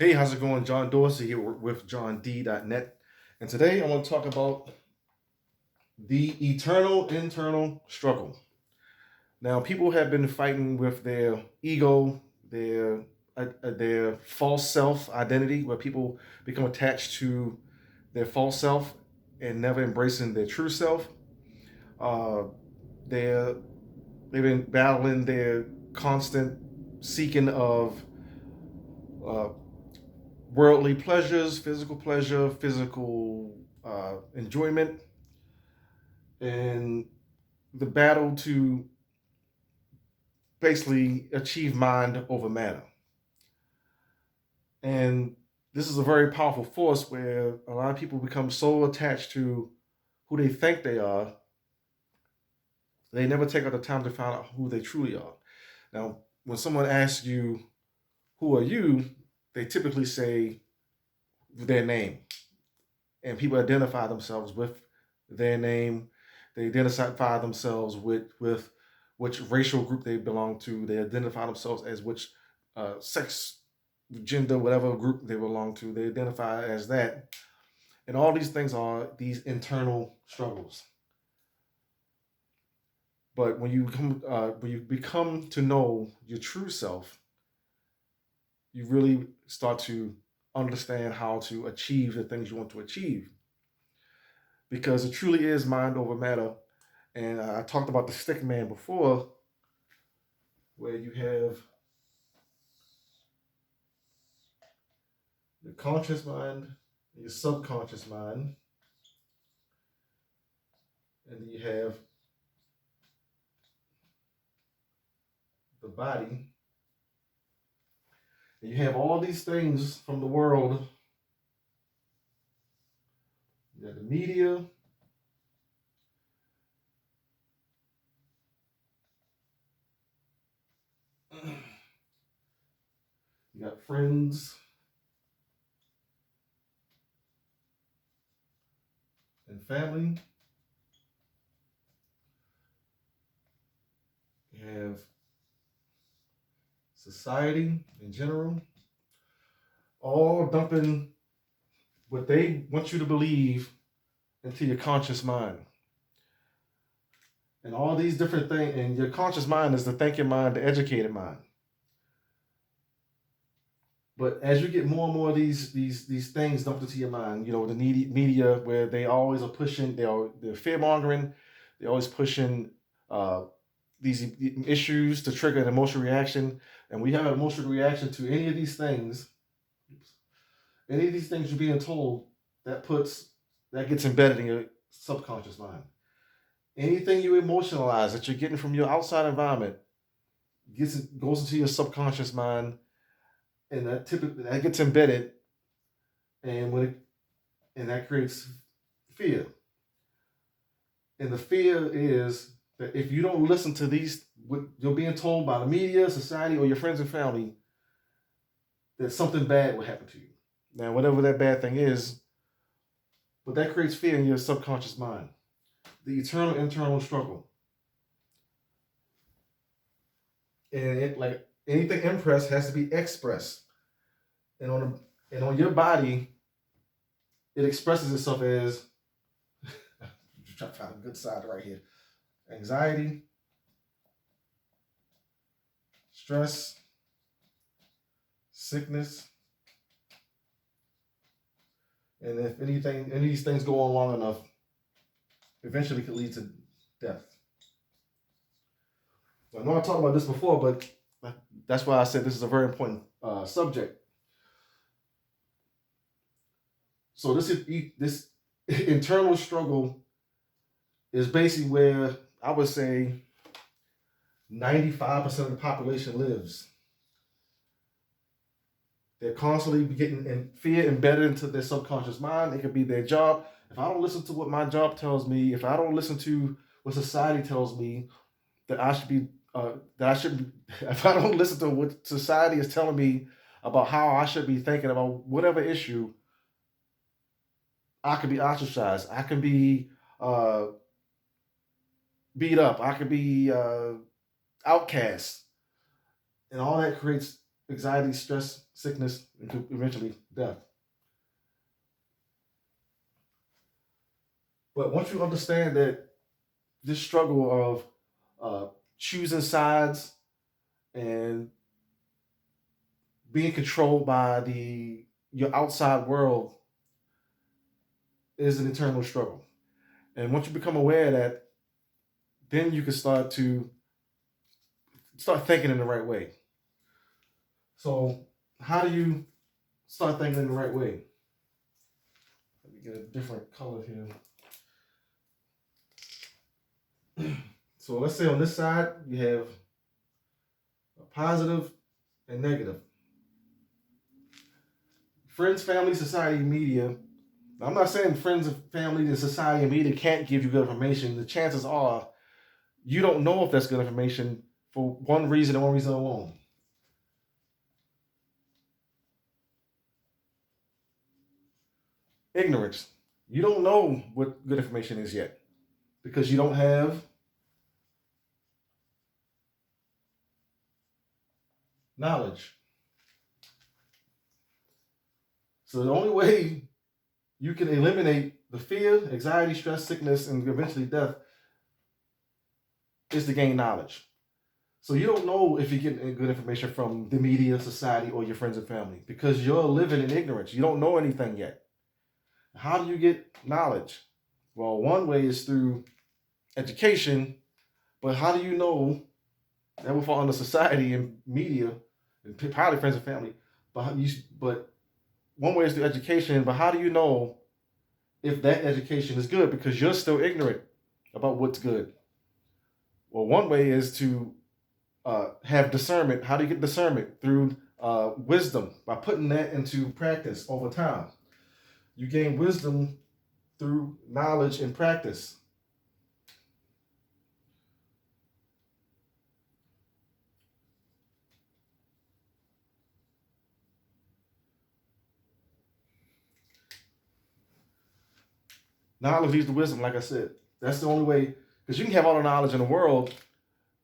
Hey, how's it going? John Dorsey here with johnd.net. And today I want to talk about the eternal internal struggle. Now, people have been fighting with their ego, their false self identity, where people become attached to their false self and never embracing their true self. Uh, they're, they've been battling their constant seeking of uh, worldly pleasures, physical pleasure, physical enjoyment, and the battle to basically achieve mind over matter. And this is a very powerful force where a lot of people become so attached to who they think they are, they never take out the time to find out who they truly are. Now, when someone asks you, who are you? They typically say their name. And people identify themselves with their name. They identify themselves with which racial group they belong to. They identify themselves as which sex, gender, whatever group they belong to. They identify as that. And all these things are these internal struggles. But when you become to know your true self, you really start to understand how to achieve the things you want to achieve, because it truly is mind over matter. And I talked about the stick man before, where you have your conscious mind, your subconscious mind, and you have the body. And you have all these things from the world. You got the media, you got friends and family, you have society in general, all dumping what they want you to believe into your conscious mind. And all these different things, and your conscious mind is the thinking mind, the educated mind. But as you get more and more of these things dumped into your mind, you know, the needy media, where they always are pushing, they're fear mongering, they're always pushing uh, these issues to trigger an emotional reaction. And we have an emotional reaction to any of these things you're being told, that gets embedded in your subconscious mind. Anything you emotionalize that you're getting from your outside environment goes into your subconscious mind, and that gets embedded, and that creates fear. And the fear is that if you don't listen to what you're being told by the media, society, or your friends and family, that something bad will happen to you. Now, whatever that bad thing is, but that creates fear in your subconscious mind. The eternal internal struggle. And it, like anything impressed, has to be expressed. And on your body, it expresses itself as just trying to find a good side right here. Anxiety, stress, sickness, and if any of these things go on long enough, eventually could lead to death. I know I talked about this before, but that's why I said this is a very important subject. So this internal struggle is basically where I would say 95% of the population lives. They're constantly getting in fear embedded into their subconscious mind. It could be their job. If I don't listen to what my job tells me, if I don't listen to what society tells me that I should be, if I don't listen to what society is telling me about how I should be thinking about whatever issue, I could be ostracized. I can be uh, beat up. I could be outcast, and all that creates anxiety, stress, sickness, and eventually death. But once you understand that this struggle of choosing sides and being controlled by the your outside world is an internal struggle. And once you become aware of that, then you can start thinking in the right way. So how do you start thinking in the right way? Let me get a different color here. So let's say on this side you have a positive and negative. Friends, family, society, media. Now, I'm not saying friends and family and society and media can't give you good information. The chances are you don't know if that's good information for one reason and one reason alone. Ignorance. You don't know what good information is yet because you don't have knowledge. So the only way you can eliminate the fear, anxiety, stress, sickness, and eventually death is to gain knowledge. So you don't know if you're getting good information from the media, society, or your friends and family because you're living in ignorance. You don't know anything yet. How do you get knowledge? Well, one way is through education, but how do you know that will fall under society and media and probably friends and family? But one way is through education, but how do you know if that education is good because you're still ignorant about what's good? Well, one way is to have discernment. How do you get discernment? Through wisdom, by putting that into practice over time. You gain wisdom through knowledge and practice. Knowledge leads to wisdom, like I said. That's the only way, because you can have all the knowledge in the world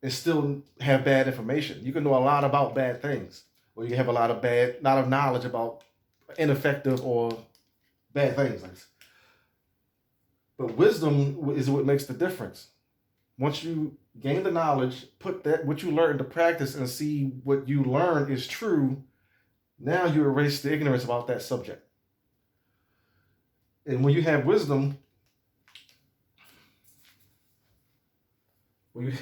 and still have bad information. You can know a lot about bad things, or you can have a lot of knowledge about ineffective or bad things. But wisdom is what makes the difference. Once you gain the knowledge, put that what you learn into practice, and see what you learn is true, now you erase the ignorance about that subject. And when you have wisdom, when you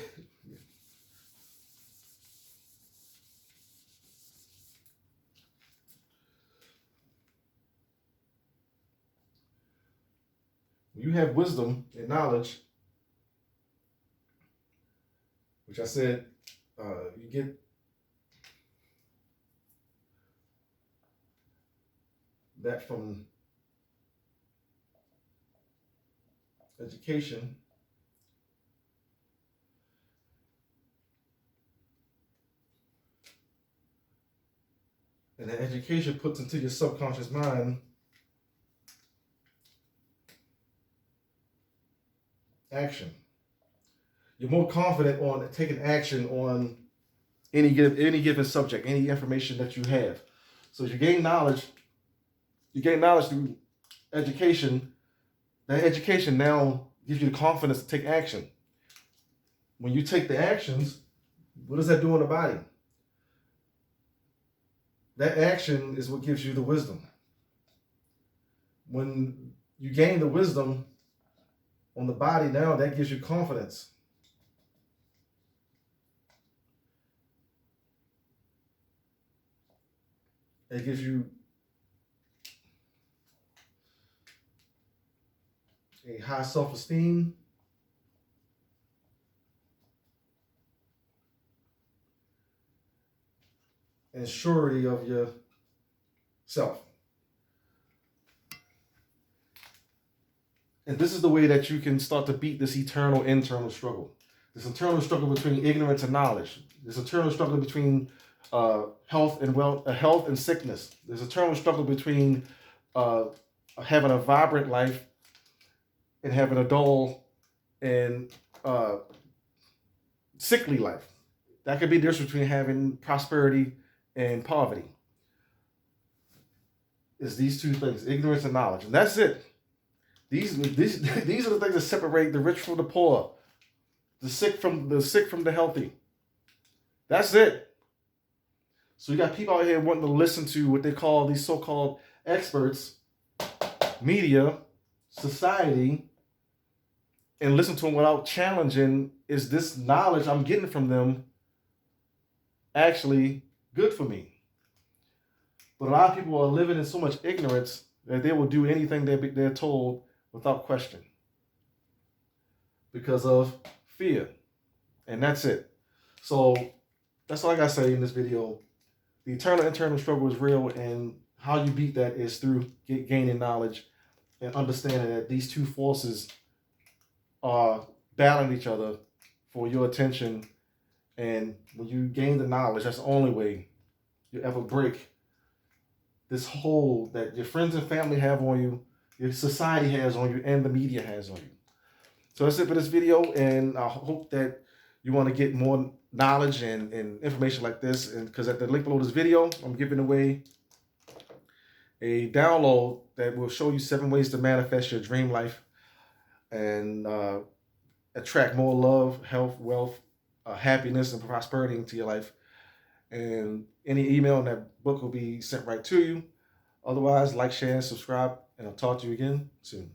when you have wisdom and knowledge, which I said, you get that from education. And that education puts into your subconscious mind action. You're more confident on taking action on any given subject, any information that you have. So as you gain knowledge through education. That education now gives you the confidence to take action. When you take the actions, what does that do in the body? That action is what gives you the wisdom. When you gain the wisdom on the body, now that gives you confidence. It gives you a high self-esteem. And surety of yourself. And this is the way that you can start to beat this eternal internal struggle. This internal struggle between ignorance and knowledge. This internal struggle between health and sickness. This eternal struggle between having a vibrant life and having a dull and sickly life. That could be the difference between having prosperity and poverty. It's these two things, ignorance and knowledge. And that's it. These are the things that separate the rich from the poor, the sick from the healthy. That's it. So you got people out here wanting to listen to what they call these so-called experts, media, society, and listen to them without challenging, is this knowledge I'm getting from them actually good for me? But a lot of people are living in so much ignorance that they will do anything they're told without question because of fear. And that's it. So that's all I got to say in this video. The eternal internal struggle is real, and how you beat that is through gaining knowledge and understanding that these two forces are battling each other for your attention. And when you gain the knowledge, that's the only way you ever break this hold that your friends and family have on you, your society has on you, and the media has on you. So that's it for this video, and I hope that you want to get more knowledge and information like this. And because at the link below this video, I'm giving away a download that will show you 7 ways to manifest your dream life and attract more love, health, wealth, happiness, and prosperity into your life. And any email in that book will be sent right to you. Otherwise, like, share, and subscribe, and I'll talk to you again soon.